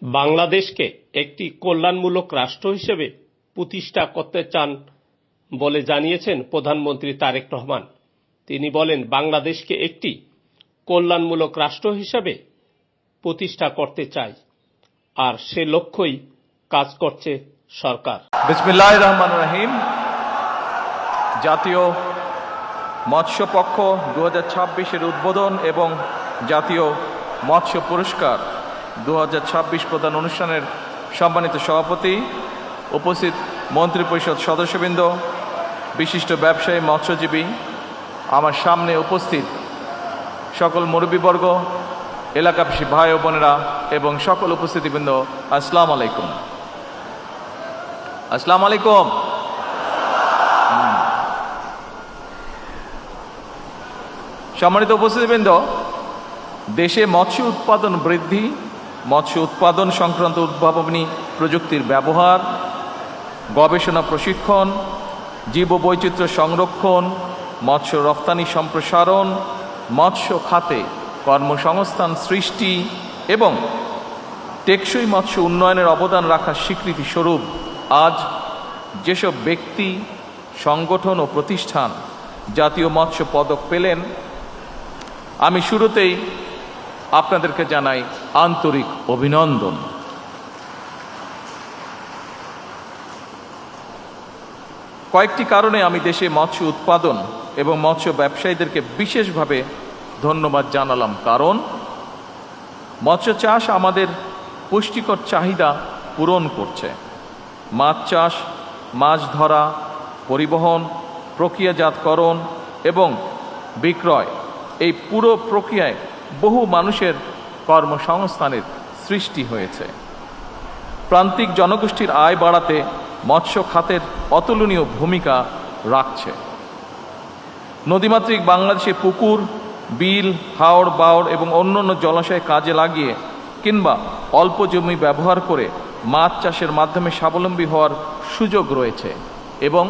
বাংলাদেশকে একটি কল্যাণমূলক রাষ্ট্র হিসেবে প্রতিষ্ঠা করতে চান বলে জানিয়েছেন প্রধানমন্ত্রী তারেক রহমান। তিনি বলেন, বাংলাদেশকে একটি কল্যাণমূলক রাষ্ট্র হিসেবে প্রতিষ্ঠা করতে চাই, আর সে লক্ষ্যই কাজ করছে সরকার। বিসমিল্লাহির রহমানির রহিম। জাতীয় মৎস্য পক্ষ 2026-এর উদ্বোধন এবং জাতীয় মৎস্য পুরস্কার 2026 প্রদান অনুষ্ঠানের সম্মানিত সভাপতি, উপস্থিত মন্ত্রিপরিষদ সদস্যবৃন্দ, বিশিষ্ট ব্যবসায়ী, মৎস্যজীবী, আমার সামনে উপস্থিত সকল মুরব্বীবর্গ, এলাকাবাসী ভাই ও বোনেরা এবং সকল উপস্থিতিবৃন্দ, আসসালামু আলাইকুম। আসসালামু আলাইকুম। সম্মানিত উপস্থিতিবৃন্দ, দেশে মৎস্য উৎপাদন বৃদ্ধি, মৎস্য উৎপাদন সংক্রান্ত উদ্ভাবনী প্রযুক্তির ব্যবহার, গবেষণা প্রশিক্ষণ, জীববৈচিত্র্য সংরক্ষণ, মৎস্য রপ্তানি সম্প্রসারণ, মৎস্য খাতে কর্মসংস্থান সৃষ্টি এবং টেকসই মৎস্য উন্নয়নের অবদান রাখার স্বীকৃতি স্বরূপ আজ যেসব ব্যক্তি, সংগঠন ও প্রতিষ্ঠান জাতীয় মৎস্য পদক পেলেন, আমি শুরুতেই আপনাদেরকে জানাই আন্তরিক অভিনন্দন। কয়েকটি কারণে আমি দেশে মৎস্য উৎপাদন এবং মৎস্য ব্যবসায়ীদেরকে বিশেষভাবে ধন্যবাদ জানালাম। কারণ মৎস্য চাষ আমাদের পুষ্টিকর চাহিদা পূরণ করছে। মাছ চাষ, মাছ ধরা, পরিবহন, প্রক্রিয়াজাতকরণ এবং বিক্রয়, এই পুরো প্রক্রিয়ায় বহু মানুষের কর্মসংস্থানের সৃষ্টি হয়েছে। প্রান্তিক জনগোষ্ঠীর আয় বাড়াতে মৎস্য খাতের অতুলনীয় ভূমিকা রাখছে। নদীমাতৃক বাংলাদেশে পুকুর, বিল, হাওর, বাওর এবং অন্যান্য জলাশয় কাজে লাগিয়ে কিংবা অল্প জমি ব্যবহার করে মাছ চাষের মাধ্যমে স্বাবলম্বী হওয়ার সুযোগ রয়েছে এবং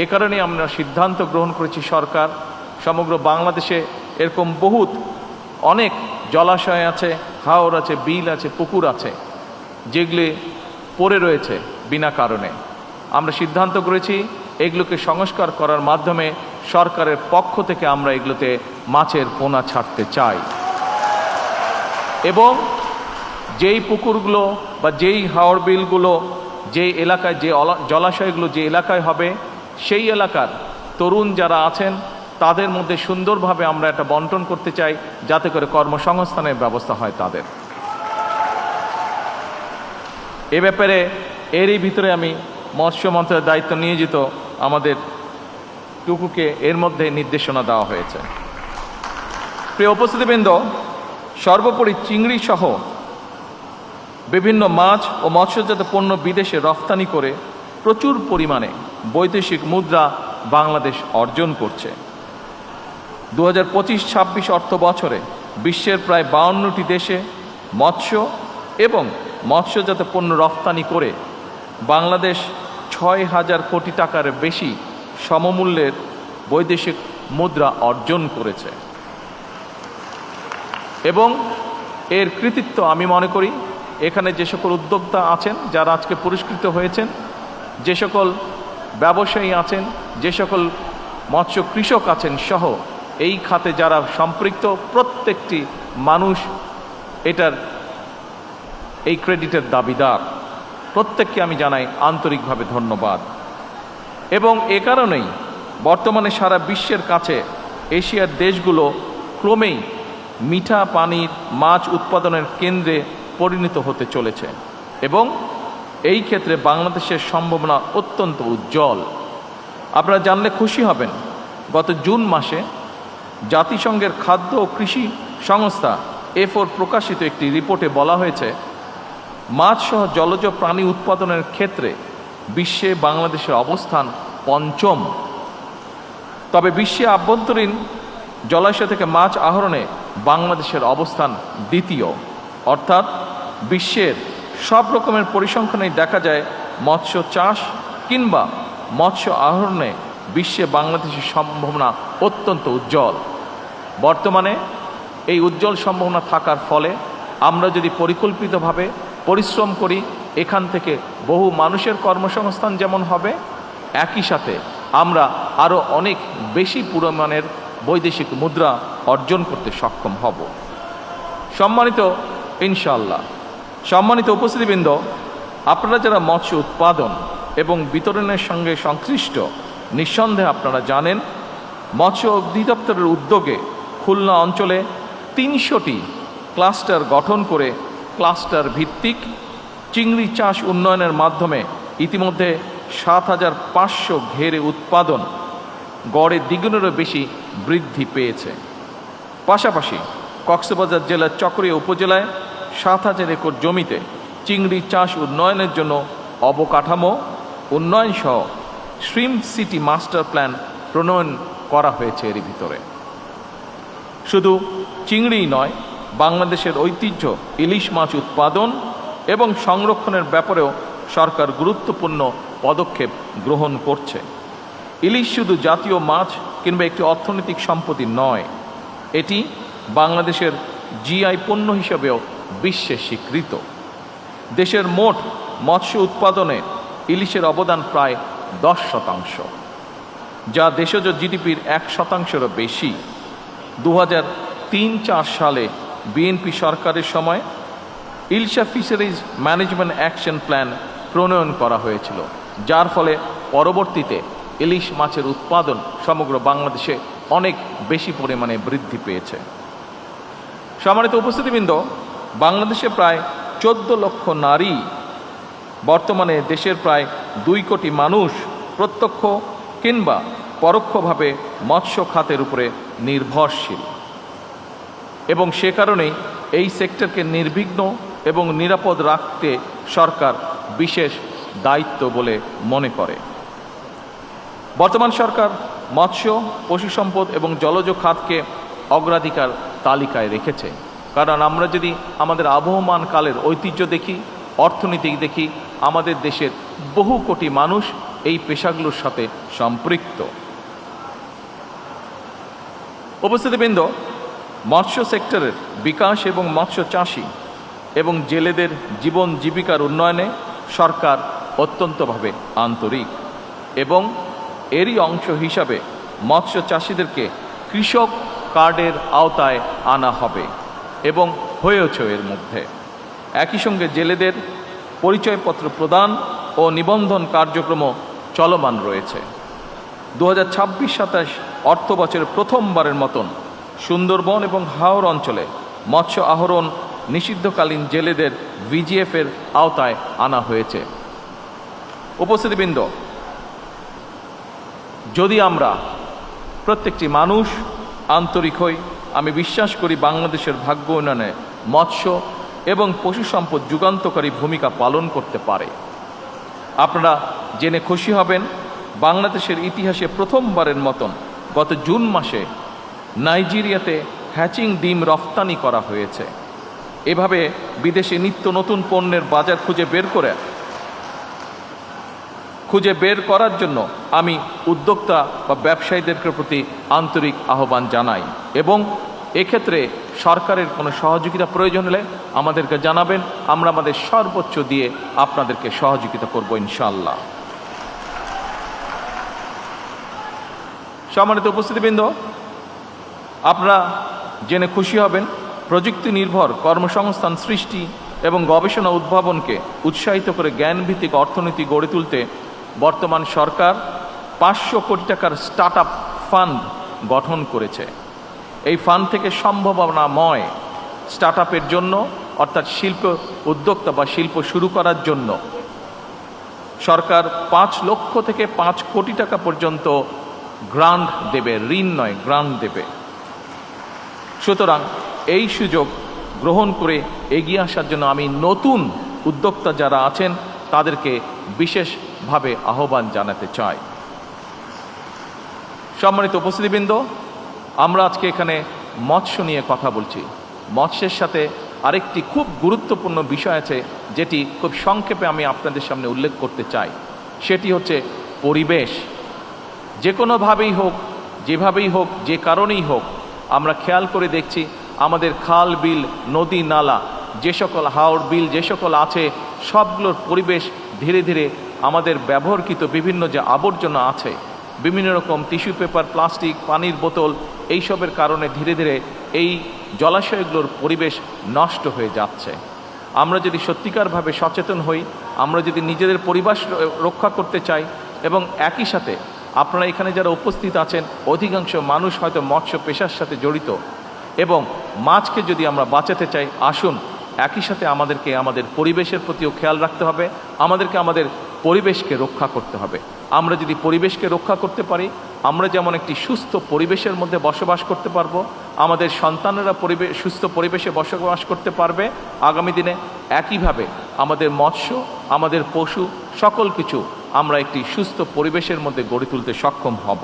এ কারণে আমরা সিদ্ধান্ত গ্রহণ করেছি, সরকার সমগ্র বাংলাদেশে এরকম অনেক জলাশয় আছে, হাওর আছে, বিল আছে, পুকুর আছে, যেগুলি পড়ে রয়েছে বিনা কারণে। আমরা সিদ্ধান্ত করেছি এগুলোকে সংস্কার করার মাধ্যমে সরকারের পক্ষ থেকে আমরা এগুলোতে মাছের পোনা ছাড়তে চাই এবং যেই পুকুরগুলো বা যেই হাওর বিলগুলো যেই এলাকায়, যে জলাশয়গুলো যে এলাকায় হবে, সেই এলাকার তরুণ যারা আছেন তাদের মধ্যে সুন্দরভাবে আমরা একটা বন্টন করতে চাই, যাতে করে কর্মসংস্থানের ব্যবস্থা হয় তাদের। এ ব্যাপারে এরই ভিতরে আমি মৎস্য মন্ত্রণালয়ের দায়িত্ব নিয়োজিত আমাদের টুকুকে এর মধ্যে নির্দেশনা দেওয়া হয়েছে। প্রিয় উপস্থিতিবৃন্দ, সর্বোপরি চিংড়ি সহ বিভিন্ন মাছ ও মৎস্যজাত পণ্য বিদেশে রফতানি করে প্রচুর পরিমাণে বৈদেশিক মুদ্রা বাংলাদেশ অর্জন করছে। 2025-26 অর্থ বছরে বিশ্বের প্রায় 52টি দেশে মৎস্য এবং মৎস্যজাত পণ্য রফতানি করে বাংলাদেশ 6,000 কোটি টাকার বেশি সমমূল্যের বৈদেশিক মুদ্রা অর্জন করেছে এবং এর কৃতিত্ব আমি মনে করি এখানে যে সকল উদ্যোক্তা আছেন যারা আজকে পুরস্কৃত হয়েছেন, যে সকল ব্যবসায়ী আছেন, যে সকল মৎস্য কৃষক আছেন সহ এই খাতে যারা সম্পৃক্ত প্রত্যেকটি মানুষ এটার এই ক্রেডিটের দাবিদার। প্রত্যেককে আমি জানাই আন্তরিকভাবে ধন্যবাদ। এবং এ কারণেই বর্তমানে সারা বিশ্বের কাছে এশিয়ার দেশগুলো ক্রমেই মিঠা পানির মাছ উৎপাদনের কেন্দ্রে পরিণত হতে চলেছে এবং এই ক্ষেত্রে বাংলাদেশের সম্ভাবনা অত্যন্ত উজ্জ্বল। আপনারা জানলে খুশি হবেন, গত জুন মাসে জাতিসংঘের খাদ্য ও কৃষি সংস্থা FAO প্রকাশিত একটি রিপোর্টে বলা হয়েছে, মাছ সহ জলজ প্রাণী উৎপাদনের ক্ষেত্রে বিশ্বে বাংলাদেশের অবস্থান পঞ্চম। তবে বিশ্বে আভ্যন্তরীণ জলাশয় থেকে মাছ আহরণে বাংলাদেশের অবস্থান দ্বিতীয়। অর্থাৎ বিশ্বের সব রকমের পরিসংখ্যানেই দেখা যায় মৎস্য চাষ কিংবা মৎস্য আহরণে বিশ্বে বাংলাদেশের সম্ভাবনা অত্যন্ত উজ্জ্বল। বর্তমানে এই উজ্জ্বল সম্ভাবনা থাকার ফলে আমরা যদি পরিকল্পিতভাবে পরিশ্রম করি, এখান থেকে বহু মানুষের কর্মসংস্থান যেমন হবে, একই সাথে আমরা আরও অনেক বেশি পরিমাণের বৈদেশিক মুদ্রা অর্জন করতে সক্ষম হব। সম্মানিত ইনশাআল্লাহ, সম্মানিত উপস্থিতিবৃন্দ, আপনারা যারা মৎস্য উৎপাদন এবং বিতরণের সঙ্গে সংশ্লিষ্ট, নিঃসন্দেহে আপনারা জানেন মৎস্য অধিদপ্তরের উদ্যোগে খুলনা অঞ্চলে 300টি ক্লাস্টার গঠন করে ক্লাস্টার ভিত্তিক চিংড়ি চাষ উন্নয়নের মাধ্যমে ইতিমধ্যে 7,500 ঘেরে উৎপাদন গড়ে দ্বিগুণেরও বেশি বৃদ্ধি পেয়েছে। পাশাপাশি কক্সবাজার জেলার চকরিয়া উপজেলায় 7,000 একর জমিতে চিংড়ি চাষ উন্নয়নের জন্য অবকাঠামো উন্নয়ন সহ শ্রিম সিটি মাস্টার প্ল্যান প্রণয়ন করা হয়েছে। এর ভিতরে শুধু চিংড়িই নয়, বাংলাদেশের ঐতিহ্য ইলিশ মাছ উৎপাদন এবং সংরক্ষণের ব্যাপারেও সরকার গুরুত্বপূর্ণ পদক্ষেপ গ্রহণ করছে। ইলিশ শুধু জাতীয় মাছ কিংবা একটি অর্থনৈতিক সম্পত্তি নয়, এটি বাংলাদেশের জিআই পণ্য হিসেবেও বিশ্বে স্বীকৃত। দেশের মোট মৎস্য উৎপাদনে ইলিশের অবদান প্রায় 10%, যা দেশজ জিডিপির 1%-এরও বেশি। 2003-04 সালে বিএনপি সরকারের সময় Ilsha fisheries management action plan প্রণয়ন করা হয়েছিল, যার ফলে পরবর্তীতে ইলিশ মাছের উৎপাদন সমগ্র বাংলাদেশে অনেক বেশি পরিমাণে বৃদ্ধি পেয়েছে। সম্মানিত উপস্থিতিবৃন্দ, বাংলাদেশে প্রায় 14 লক্ষ নারী, বর্তমানে দেশের প্রায় 2 কোটি মানুষ প্রত্যক্ষ কিংবা পরোক্ষভাবে মৎস্য খাতের উপরে নির্ভরশীল এবং সে কারণেই এই সেক্টরকে নির্বিঘ্ন এবং নিরাপদ রাখতে সরকার বিশেষ দায়িত্ব বলে মনে করে। বর্তমান সরকার মৎস্য, পশু সম্পদ এবং জলজ খাতকে অগ্রাধিকার তালিকায় রেখেছে, কারণ আমরা যদি আমাদের আবহমান কালের ঐতিহ্য দেখি, অর্থনীতি দেখি, আমাদের দেশের বহু কোটি মানুষ এই পেশাগুলোর সাথে সম্পৃক্ত। উপস্থিতিবৃন্দ, মৎস্য সেক্টরের বিকাশ এবং মৎস্য চাষী এবং জেলেদের জীবন জীবিকার উন্নয়নে সরকার অত্যন্তভাবে আন্তরিক এবং এরই অংশ হিসাবে মৎস্য চাষীদেরকে কৃষক কার্ডের আওতায় আনা হবে এবং হয়েছে এর মধ্যে। একই সঙ্গে জেলেদের পরিচয়পত্র প্রদান ও নিবন্ধন কার্যক্রমও চলমান রয়েছে। 2026-27 অর্থ বছরের প্রথমবারের মতন সুন্দরবন এবং হাওর অঞ্চলে মৎস্য আহরণ নিষিদ্ধকালীন জেলেদের ভিজিএফের আওতায় আনা হয়েছে। উপস্থিতিবৃন্দ, যদি আমরা প্রত্যেকটি মানুষ আন্তরিক হই, আমি বিশ্বাস করি বাংলাদেশের ভাগ্য উন্নয়নে মৎস্য এবং পশু সম্পদ যুগান্তকারী ভূমিকা পালন করতে পারে। আপনারা জেনে খুশি হবেন, বাংলাদেশের ইতিহাসে প্রথমবারের মতন গত জুন মাসে নাইজেরিয়াতে হ্যাচিং ডিম রফতানি করা হয়েছে। এভাবে বিদেশে নিত্য নতুন পণ্যের বাজার খুঁজে বের করার জন্য আমি উদ্যোক্তা বা ব্যবসায়ীদের প্রতি আন্তরিক আহ্বান জানাই এবং এক্ষেত্রে সরকারের কোনো সহযোগিতা প্রয়োজন হলে আমাদেরকে জানাবেন, আমরা আমাদের সর্বোচ্চ দিয়ে আপনাদেরকে সহযোগিতা করব ইনশাআল্লাহ। সম্মানিত উপস্থিতিবৃন্দ, আপনারা জেনে খুশি হবেন, প্রযুক্তি নির্ভর কর্মসংস্থান সৃষ্টি এবং গবেষণা উদ্ভাবনকে উৎসাহিত করে জ্ঞানভিত্তিক অর্থনীতি গড়ে তুলতে বর্তমান সরকার 500 কোটি টাকার স্টার্ট আপ ফান্ড গঠন করেছে। এই ফান্ড থেকে সম্ভাবনাময় স্টার্ট আপের জন্য, অর্থাৎ শিল্প উদ্যোক্তা বা শিল্প শুরু করার জন্য সরকার 5 লক্ষ থেকে 5 কোটি টাকা পর্যন্ত গ্রান্ট দেবে, ঋণ নয় গ্রান্ট দেবে। সুতরাং এই সুযোগ গ্রহণ করে এগিয়ে আসার জন্য আমি নতুন উদ্যোক্তা যারা আছেন তাদেরকে বিশেষভাবে আহ্বান জানাতে চাই। সম্মানিত উপস্থিতিবৃন্দ, আমরা আজকে এখানে মৎস্য নিয়ে কথা বলছি। মৎস্যের সাথে আরেকটি খুব গুরুত্বপূর্ণ বিষয় আছে যেটি খুব সংক্ষেপে আমি আপনাদের সামনে উল্লেখ করতে চাই, সেটি হচ্ছে পরিবেশ। যে কোনোভাবেই হোক, যেভাবেই হোক, যে কারণেই হোক, আমরা খেয়াল করে দেখছি আমাদের খাল বিল নদী নালা যে সকল হাওড় বিল যে সকল আছে সবগুলোর পরিবেশ ধীরে ধীরে আমাদের ব্যবহৃত বিভিন্ন যে আবর্জনা আছে, বিভিন্ন রকম টিস্যু পেপার, প্লাস্টিক, পানির বোতল, এইসবের কারণে ধীরে ধীরে এই জলাশয়গুলোর পরিবেশ নষ্ট হয়ে যাচ্ছে। আমরা যদি সত্যিকারভাবে সচেতন হই, আমরা যদি নিজেদের পরিবেশ রক্ষা করতে চাই, এবং একই সাথে আপনারা এখানে যারা উপস্থিত আছেন অধিকাংশ মানুষ হয়তো মৎস্য পেশার সাথে জড়িত, এবং মাছকে যদি আমরা বাঁচাতে চাই, আসুন একই সাথে আমাদেরকে আমাদের পরিবেশের প্রতিও খেয়াল রাখতে হবে, আমাদেরকে আমাদের পরিবেশকে রক্ষা করতে হবে। আমরা যদি পরিবেশকে রক্ষা করতে পারি, আমরা যেমন একটি সুস্থ পরিবেশের মধ্যে বসবাস করতে পারবো, আমাদের সন্তানেরা সুস্থ পরিবেশে বসবাস করতে পারবে আগামী দিনে, একইভাবে আমাদের মৎস্য, আমাদের পশু, সকল কিছু আমরা একটি সুস্থ পরিবেশের মধ্যে গড়ে তুলতে সক্ষম হব।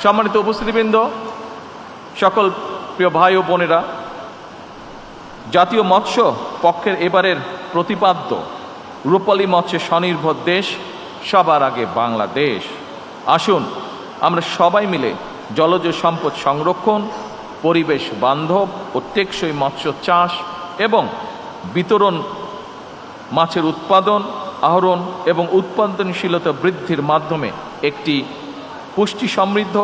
সম্মানিত উপস্থিতিবৃন্দ, সকল প্রিয় ভাই ও বোনেরা, জাতীয় মৎস্য পক্ষের এবারের প্রতিপাদ্য রূপালী মৎস্যে স্বনির্ভর দেশ, সবার আগে বাংলাদেশ। আসুন আমরা সবাই মিলে জলজ সম্পদ সংরক্ষণ, পরিবেশ বান্ধব ও টেকসই মৎস্য চাষ এবং বিতরণ, মাছের উৎপাদন, আহরণ এবং উৎপাদনশীলতা বৃদ্ধির মাধ্যমে একটি পুষ্টি সমৃদ্ধ,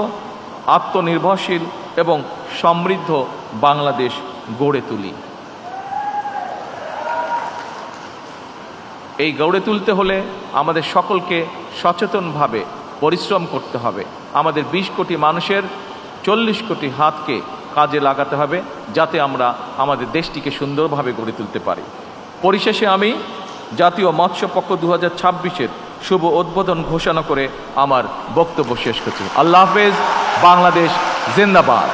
আত্মনির্ভরশীল এবং সমৃদ্ধ বাংলাদেশ গড়ে তুলি। এই গড়ে তুলতে হলে আমাদের সকলকে সচেতনভাবে পরিশ্রম করতে হবে। আমাদের 20 কোটি মানুষের 40 কোটি হাতকে কাজে লাগাতে হবে, যাতে আমরা আমাদের দেশটিকে সুন্দরভাবে গড়ে তুলতে পারি। পরিশেষে আমি জাতীয় মৎস্য পক্ষ 2026-এর শুভ উদ্বোধন ঘোষণা করে আমার বক্তব্য শেষ করছি। আল্লাহ হাফেজ। বাংলাদেশ জিন্দাবাদ।